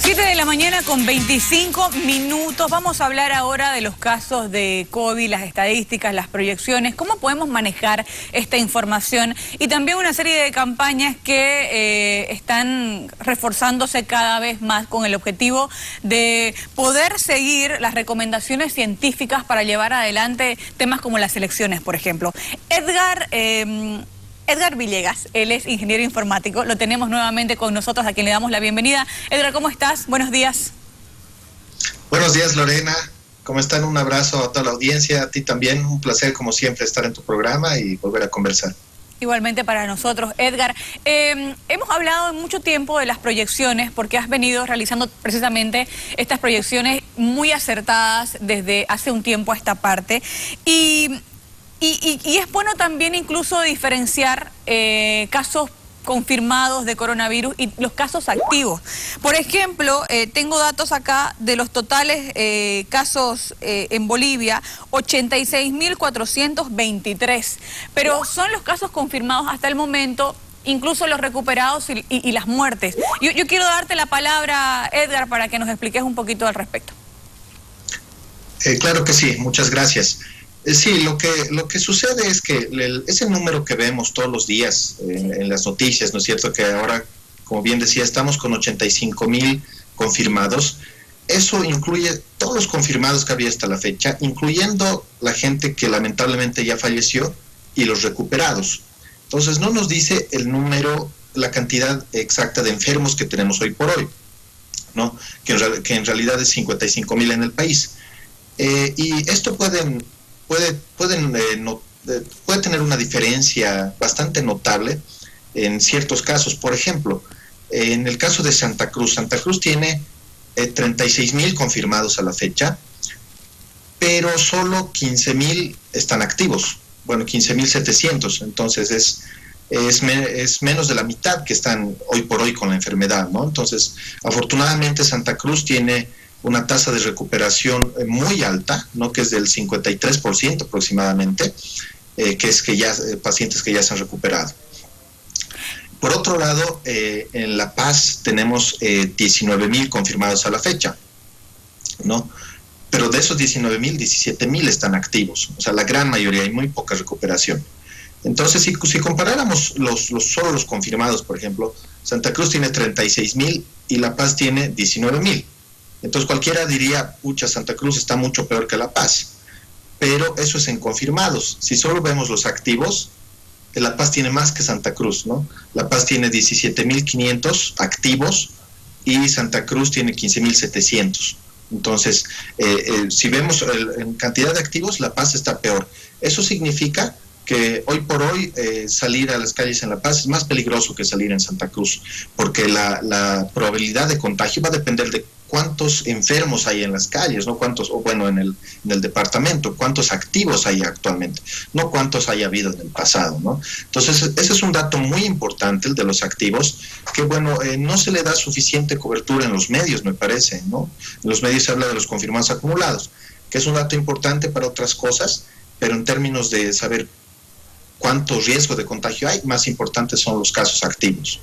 7 de la mañana con 25 minutos. Vamos a hablar ahora de los casos de COVID, las estadísticas, las proyecciones, cómo podemos manejar esta información y también una serie de campañas que están reforzándose cada vez más con el objetivo de poder seguir las recomendaciones científicas para llevar adelante temas como las elecciones, por ejemplo. Edgar Villegas, él es ingeniero informático, lo tenemos nuevamente con nosotros, a quien le damos la bienvenida. Edgar, ¿cómo estás? Buenos días. Buenos días, Lorena. ¿Cómo están? Un abrazo a toda la audiencia, a ti también. Un placer, como siempre, estar en tu programa y volver a conversar. Igualmente para nosotros, Edgar. Hemos hablado mucho tiempo de las proyecciones porque has venido realizando precisamente estas proyecciones muy acertadas desde hace un tiempo a esta parte. Y es bueno también incluso diferenciar casos confirmados de coronavirus y los casos activos. Por ejemplo, tengo datos acá de los totales casos en Bolivia, 86.423, pero son los casos confirmados hasta el momento, incluso los recuperados y las muertes. Yo quiero darte la palabra, Edgar, para que nos expliques un poquito al respecto. Claro que sí, muchas gracias. Sí, lo que sucede es que ese número que vemos todos los días en las noticias, ¿no es cierto? Que ahora, como bien decía, estamos con 85.000 confirmados. Eso incluye todos los confirmados que había hasta la fecha, incluyendo la gente que lamentablemente ya falleció y los recuperados. Entonces no nos dice el número, la cantidad exacta de enfermos que tenemos hoy por hoy, ¿no? Que en realidad es 55.000 en el país. Y esto puede tener una diferencia bastante notable en ciertos casos. Por ejemplo, en el caso de Santa Cruz tiene 36.000 confirmados a la fecha, pero solo 15.000 están activos. Bueno, 15.700, entonces es menos de la mitad que están hoy por hoy con la enfermedad, ¿no? Entonces, afortunadamente Santa Cruz tiene una tasa de recuperación muy alta, ¿no? Que es del 53% aproximadamente, que es que ya pacientes que ya se han recuperado. Por otro lado, en La Paz tenemos 19.000 confirmados a la fecha, ¿no? Pero de esos 19.000, 17.000 están activos, o sea, la gran mayoría, hay muy poca recuperación. Entonces, si comparáramos solo los confirmados, por ejemplo, Santa Cruz tiene 36.000 y La Paz tiene 19.000. Entonces cualquiera diría, pucha, Santa Cruz está mucho peor que La Paz. Pero eso es en confirmados. Si solo vemos los activos, La Paz tiene más que Santa Cruz, ¿no? La Paz tiene 17.500 activos y Santa Cruz tiene 15.700. Entonces, si vemos en cantidad de activos, La Paz está peor. Eso significa que hoy por hoy salir a las calles en La Paz es más peligroso que salir en Santa Cruz, porque la probabilidad de contagio va a depender de cuántos enfermos hay en las calles, no cuántos, o bueno, en el departamento, cuántos activos hay actualmente, no cuántos haya habido en el pasado, ¿no? Entonces, ese es un dato muy importante, el de los activos, que bueno, no se le da suficiente cobertura en los medios, me parece, ¿no? En los medios se habla de los confirmados acumulados, que es un dato importante para otras cosas, pero en términos de saber cuánto riesgo de contagio hay, más importantes son los casos activos.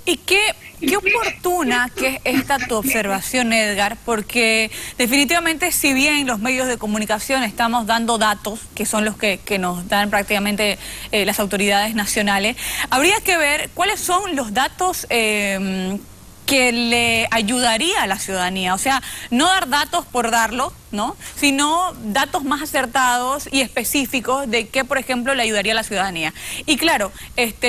Y qué oportuna que es esta tu observación, Edgar, porque definitivamente si bien los medios de comunicación estamos dando datos, que son los que nos dan prácticamente las autoridades nacionales, habría que ver cuáles son los datos que le ayudaría a la ciudadanía. O sea, no dar datos por darlo, ¿no? Sino datos más acertados y específicos de qué, por ejemplo, le ayudaría a la ciudadanía. Y claro,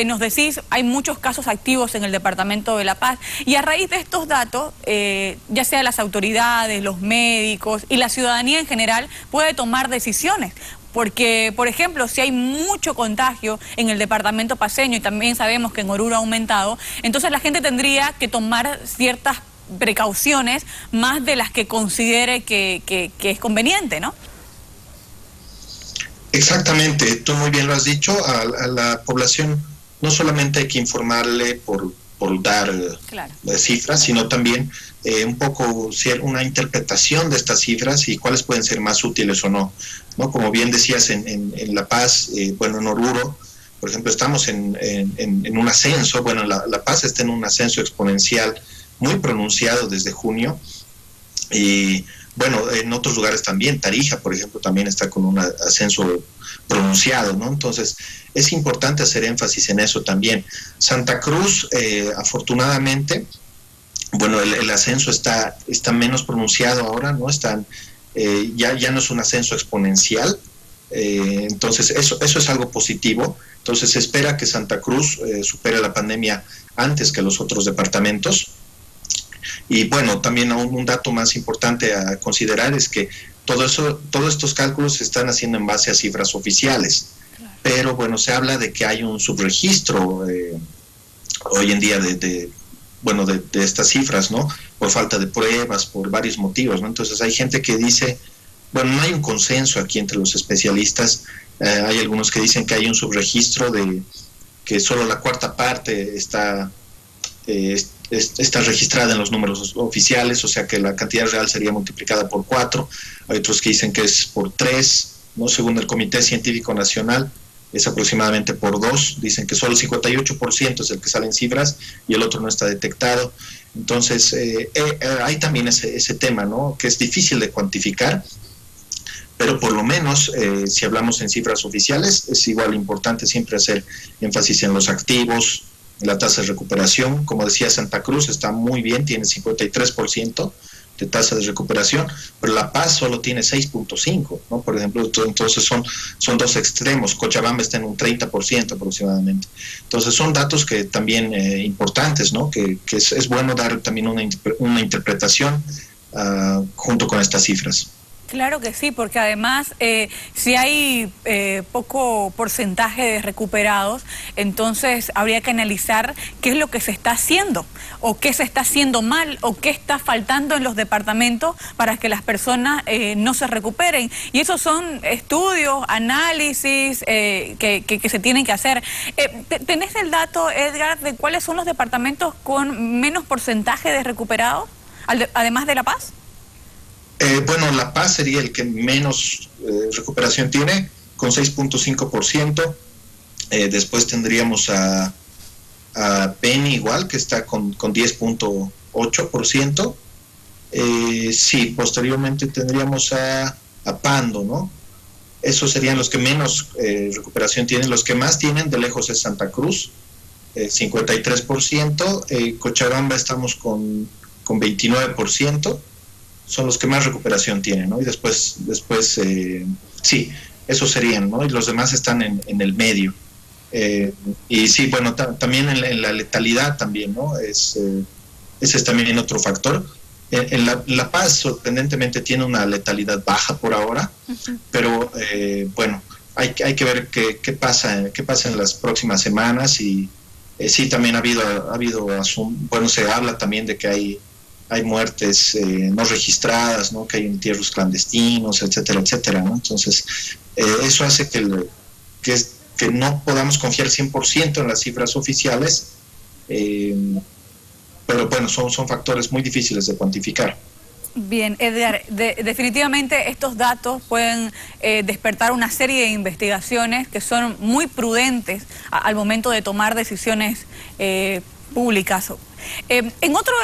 nos decís, hay muchos casos activos en el departamento de La Paz, y a raíz de estos datos, ya sea las autoridades, los médicos y la ciudadanía en general puede tomar decisiones. Porque, por ejemplo, si hay mucho contagio en el departamento paceño y también sabemos que en Oruro ha aumentado, entonces la gente tendría que tomar ciertas precauciones más de las que considere que es conveniente, ¿no? Exactamente, tú muy bien lo has dicho, a la población no solamente hay que informarle por dar claro, cifras, sino también un poco una interpretación de estas cifras y cuáles pueden ser más útiles o no, ¿no? Como bien decías, en La Paz, bueno, en Oruro, por ejemplo, estamos en un ascenso, bueno, La Paz está en un ascenso exponencial muy pronunciado desde junio. Y bueno, en otros lugares también, Tarija, por ejemplo, también está con un ascenso pronunciado, ¿no? Entonces, es importante hacer énfasis en eso también. Santa Cruz, afortunadamente, bueno, el ascenso está menos pronunciado ahora, ¿no? Ya no es un ascenso exponencial, entonces eso es algo positivo. Entonces se espera que Santa Cruz supere la pandemia antes que los otros departamentos. Y bueno, también un dato más importante a considerar es que todos estos cálculos se están haciendo en base a cifras oficiales, pero bueno, se habla de que hay un subregistro hoy en día de estas cifras, ¿no? Por falta de pruebas, por varios motivos, ¿no? Entonces hay gente que dice, bueno, no hay un consenso aquí entre los especialistas, hay algunos que dicen que hay un subregistro de que solo la cuarta parte está registrada en los números oficiales, o sea que la cantidad real sería multiplicada por 4, hay otros que dicen que es por 3, ¿no? Según el Comité Científico Nacional, es aproximadamente por 2, dicen que solo el 58% es el que sale en cifras y el otro no está detectado. Entonces, hay también ese tema, ¿no? Que es difícil de cuantificar, pero por lo menos, si hablamos en cifras oficiales, es igual importante siempre hacer énfasis en los activos, en la tasa de recuperación. Como decía, Santa Cruz está muy bien, tiene 53% de tasa de recuperación, pero La Paz solo tiene 6.5, ¿no? Por ejemplo, entonces son dos extremos. Cochabamba está en un 30% aproximadamente. Entonces son datos que también importantes, ¿no? Que es bueno dar también una interpretación junto con estas cifras. Claro que sí, porque además si hay poco porcentaje de recuperados, entonces habría que analizar qué es lo que se está haciendo, o qué se está haciendo mal, o qué está faltando en los departamentos para que las personas no se recuperen. Y esos son estudios, análisis que se tienen que hacer. ¿Tenés el dato, Edgar, de cuáles son los departamentos con menos porcentaje de recuperados, además de La Paz? Bueno, La Paz sería el que menos recuperación tiene, con 6.5%. Después tendríamos a Beni igual, que está con 10.8%. Sí, posteriormente tendríamos a Pando, ¿no? Esos serían los que menos recuperación tienen. Los que más tienen de lejos es Santa Cruz, 53%. Cochabamba estamos con 29%. Son los que más recuperación tienen, ¿no? Y después sí, esos serían, ¿no? Y los demás están en el medio. Y sí, bueno, también en la letalidad también, ¿no? Ese es también otro factor. En La Paz, sorprendentemente, tiene una letalidad baja por ahora, pero bueno, hay que ver qué pasa en las próximas semanas. Y sí, también ha habido bueno, se habla también de que hay muertes no registradas, ¿no? Que hay entierros clandestinos, etcétera, etcétera, ¿no? Entonces, eso hace que no podamos confiar 100% en las cifras oficiales, pero bueno, son factores muy difíciles de cuantificar. Bien, Edgar, definitivamente estos datos pueden despertar una serie de investigaciones que son muy prudentes al momento de tomar decisiones públicas. En otro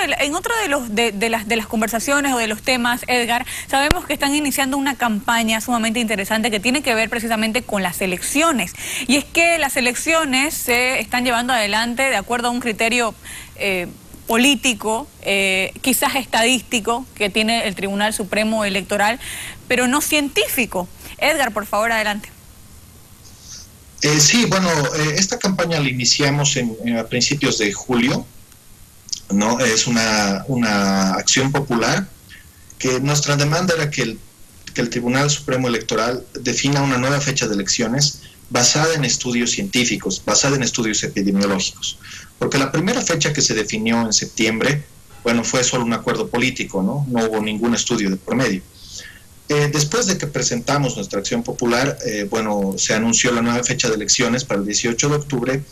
de las conversaciones o de los temas, Edgar, sabemos que están iniciando una campaña sumamente interesante que tiene que ver precisamente con las elecciones. Y es que las elecciones se están llevando adelante de acuerdo a un criterio político, quizás estadístico, que tiene el Tribunal Supremo Electoral, pero no científico. Edgar, por favor, adelante. Sí, bueno, esta campaña la iniciamos a principios de julio, ¿no? Es una acción popular que nuestra demanda era que el Tribunal Supremo Electoral defina una nueva fecha de elecciones basada en estudios científicos, basada en estudios epidemiológicos. Porque la primera fecha que se definió en septiembre, bueno, fue solo un acuerdo político, ¿no? No hubo ningún estudio de por medio. Después de que presentamos nuestra acción popular, bueno, se anunció la nueva fecha de elecciones para el 18 de octubre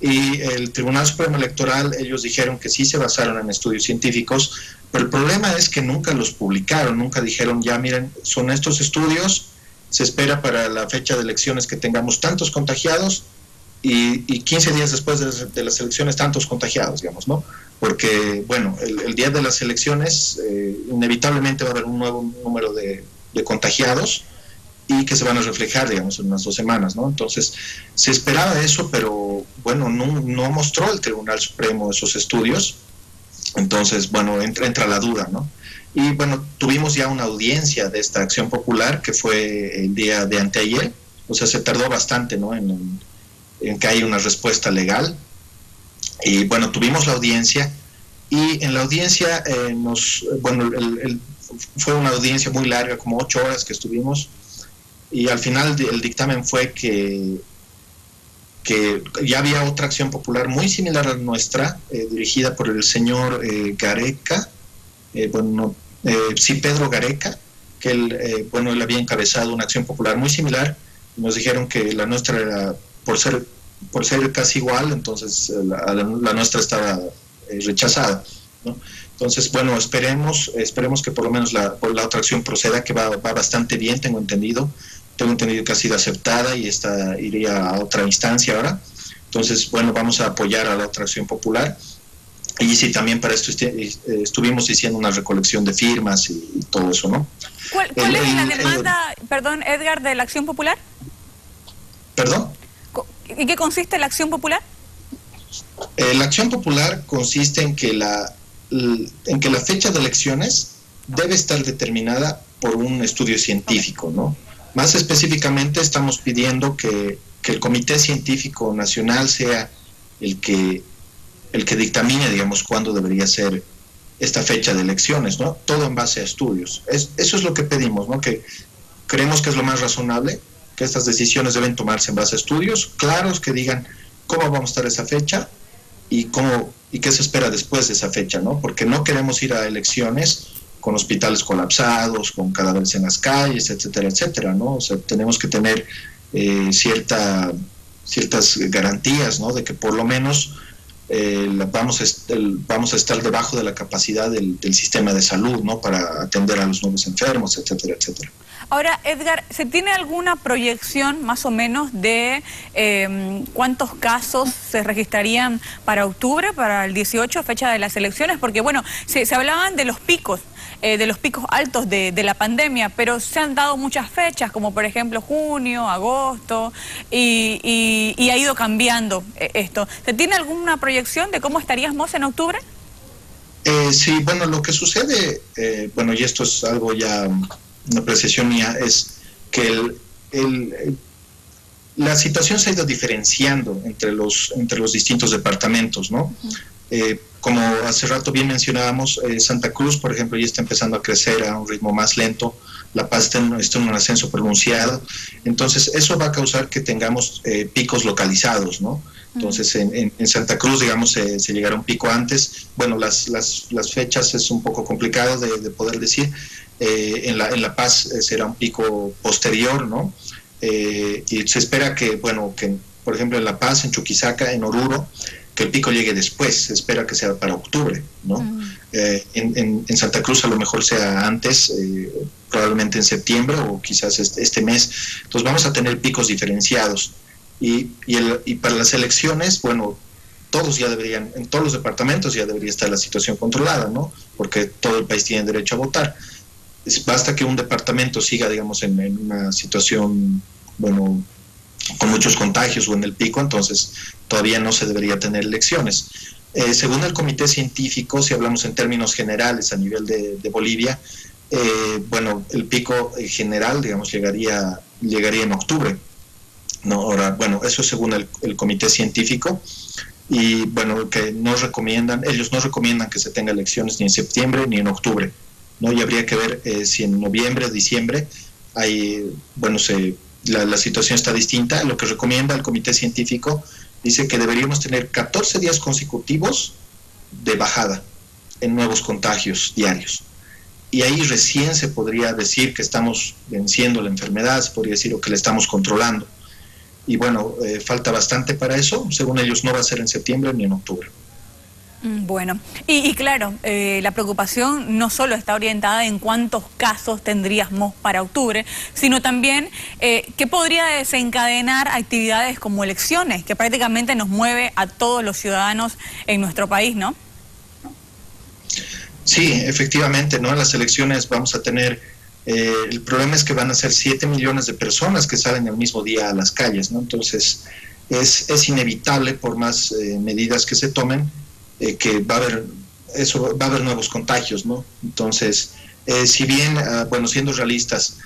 y el Tribunal Supremo Electoral, ellos dijeron que sí se basaron en estudios científicos, pero el problema es que nunca los publicaron, nunca dijeron, ya miren, son estos estudios, se espera para la fecha de elecciones que tengamos tantos contagiados y 15 días después de las elecciones tantos contagiados, digamos, ¿no? Porque, bueno, el día de las elecciones inevitablemente va a haber un nuevo número de contagiados y que se van a reflejar, digamos, en unas 2 semanas, ¿no? Entonces, se esperaba eso, pero, bueno, no mostró el Tribunal Supremo esos estudios, entonces, bueno, entra la duda, ¿no? Y, bueno, tuvimos ya una audiencia de esta acción popular que fue el día de anteayer, o sea, se tardó bastante, ¿no?, en que haya una respuesta legal. Y bueno, tuvimos la audiencia y en la audiencia fue una audiencia muy larga, como 8 horas que estuvimos, y al final el dictamen fue que ya había otra acción popular muy similar a la nuestra, dirigida por el señor Gareca, Pedro Gareca, que él había encabezado una acción popular muy similar. Nos dijeron que la nuestra era, por ser casi igual, entonces la nuestra estaba rechazada, ¿no? Entonces, bueno, esperemos que por lo menos la otra acción proceda, que va bastante bien, tengo entendido que ha sido aceptada y iría a otra instancia ahora. Entonces, bueno, vamos a apoyar a la otra acción popular. Y sí, también para esto estuvimos haciendo una recolección de firmas y todo eso, ¿no? ¿Cuál es la demanda, perdón, Edgar, de la acción popular? ¿Perdón? ¿En qué consiste la acción popular? La acción popular consiste en que la fecha de elecciones debe estar determinada por un estudio científico, ¿no? Más específicamente estamos pidiendo que el Comité Científico Nacional sea el que dictamine, digamos, cuándo debería ser esta fecha de elecciones, ¿no? Todo en base a estudios. Eso es lo que pedimos, ¿no? Que creemos que es lo más razonable, que estas decisiones deben tomarse en base a estudios claros que digan cómo vamos a estar esa fecha y qué se espera después de esa fecha, ¿no? Porque no queremos ir a elecciones con hospitales colapsados, con cadáveres en las calles, etcétera, etcétera, ¿no? O sea, tenemos que tener ciertas garantías, ¿no? De que por lo menos vamos a estar debajo de la capacidad del sistema de salud, ¿no? Para atender a los nuevos enfermos, etcétera, etcétera. Ahora, Edgar, ¿se tiene alguna proyección más o menos de cuántos casos se registrarían para octubre, para el 18, fecha de las elecciones? Porque, bueno, se hablaban de los picos altos de la pandemia, pero se han dado muchas fechas, como por ejemplo junio, agosto, y ha ido cambiando esto. ¿Se tiene alguna proyección de cómo estaríamos en octubre? Sí, bueno, lo que sucede, y esto es algo ya, una apreciación mía, es que la situación se ha ido diferenciando entre los distintos departamentos, ¿no? Como hace rato bien mencionábamos, Santa Cruz, por ejemplo, ya está empezando a crecer a un ritmo más lento, La Paz está en un ascenso pronunciado, entonces eso va a causar que tengamos picos localizados, ¿no? Entonces en Santa Cruz, digamos, se llegará a un pico antes. Bueno, las fechas es un poco complicado de poder decir. En La Paz será un pico posterior, ¿no? Y se espera que por ejemplo en La Paz, en Chuquisaca, en Oruro, que el pico llegue después, se espera que sea para octubre, ¿no? En Santa Cruz a lo mejor sea antes, probablemente en septiembre o quizás este mes. Entonces vamos a tener picos diferenciados. Y para las elecciones, bueno, en todos los departamentos ya debería estar la situación controlada, ¿no? Porque todo el país tiene derecho a votar. Basta que un departamento siga, digamos, en una situación, con muchos contagios o en el pico, entonces todavía no se debería tener elecciones. Según el Comité Científico, si hablamos en términos generales a nivel de Bolivia, el pico general, digamos, llegaría en octubre, ¿no? Ahora, eso es según el Comité Científico, y que ellos no recomiendan que se tenga elecciones ni en septiembre ni en octubre, ¿no? Y habría que ver si en noviembre o diciembre la situación está distinta. Lo que recomienda el Comité Científico dice que deberíamos tener 14 días consecutivos de bajada en nuevos contagios diarios. Y ahí recién se podría decir que estamos venciendo la enfermedad, se podría decir que la estamos controlando. Y falta bastante para eso. Según ellos no va a ser en septiembre ni en octubre. Bueno, y claro, la preocupación no solo está orientada en cuántos casos tendríamos para octubre, sino también qué podría desencadenar actividades como elecciones, que prácticamente nos mueve a todos los ciudadanos en nuestro país, ¿no? Sí, efectivamente, ¿no? En las elecciones vamos a tener, el problema es que van a ser 7 millones de personas que salen el mismo día a las calles, ¿no? Entonces, es inevitable, por más medidas que se tomen, que va a haber nuevos contagios, ¿no? Entonces, si bien, bueno, siendo realistas,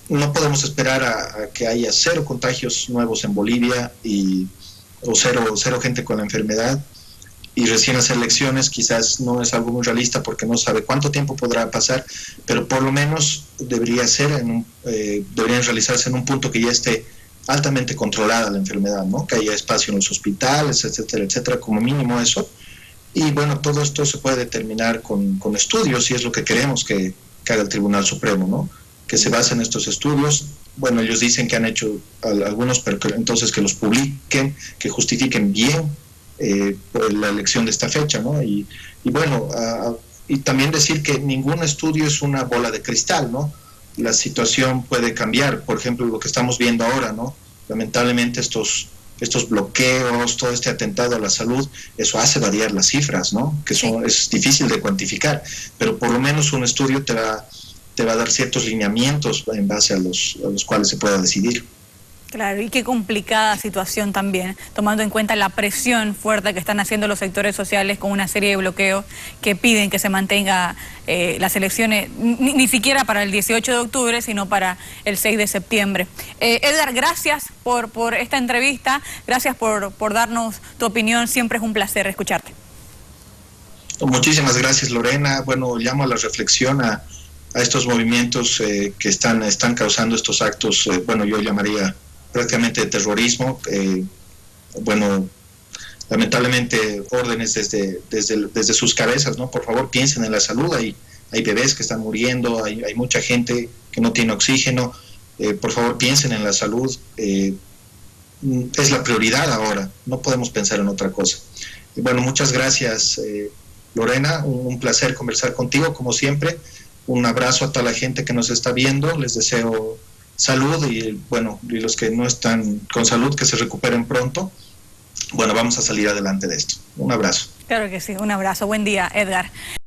no podemos esperar a que haya 0 contagios nuevos en Bolivia o cero gente con la enfermedad, y recién hacer elecciones quizás no es algo muy realista porque no sabe cuánto tiempo podrá pasar, pero por lo menos deberían realizarse en un punto que ya esté altamente controlada la enfermedad, ¿no? Que haya espacio en los hospitales, etcétera, etcétera, como mínimo eso. Y bueno, todo esto se puede determinar con estudios, y es lo que queremos que haga el Tribunal Supremo, ¿no? Que se base en estos estudios. Bueno, ellos dicen que han hecho algunos, pero entonces que los publiquen, que justifiquen bien la elección de esta fecha, ¿no? Y bueno, y también decir que ningún estudio es una bola de cristal, ¿no? La situación puede cambiar, por ejemplo, lo que estamos viendo ahora, ¿no? Lamentablemente estos bloqueos, todo este atentado a la salud, eso hace variar las cifras, ¿no? Que es difícil de cuantificar, pero por lo menos un estudio te va a dar ciertos lineamientos en base a los cuales se pueda decidir. Claro, y qué complicada situación también, tomando en cuenta la presión fuerte que están haciendo los sectores sociales con una serie de bloqueos que piden que se mantenga las elecciones, ni siquiera para el 18 de octubre, sino para el 6 de septiembre. Edgar, gracias por esta entrevista, gracias por darnos tu opinión, siempre es un placer escucharte. Muchísimas gracias, Lorena. Bueno, llamo a la reflexión a estos movimientos que están causando estos actos, bueno, yo llamaría prácticamente de terrorismo, bueno, lamentablemente órdenes desde sus cabezas, ¿no? Por favor, piensen en la salud, hay bebés que están muriendo, hay mucha gente que no tiene oxígeno, por favor, piensen en la salud, es la prioridad ahora, no podemos pensar en otra cosa. Y bueno, muchas gracias, Lorena, un placer conversar contigo, como siempre, un abrazo a toda la gente que nos está viendo, les deseo salud y bueno, y los que no están con salud, que se recuperen pronto. Bueno, vamos a salir adelante de esto. Un abrazo. Claro que sí, un abrazo. Buen día, Edgar.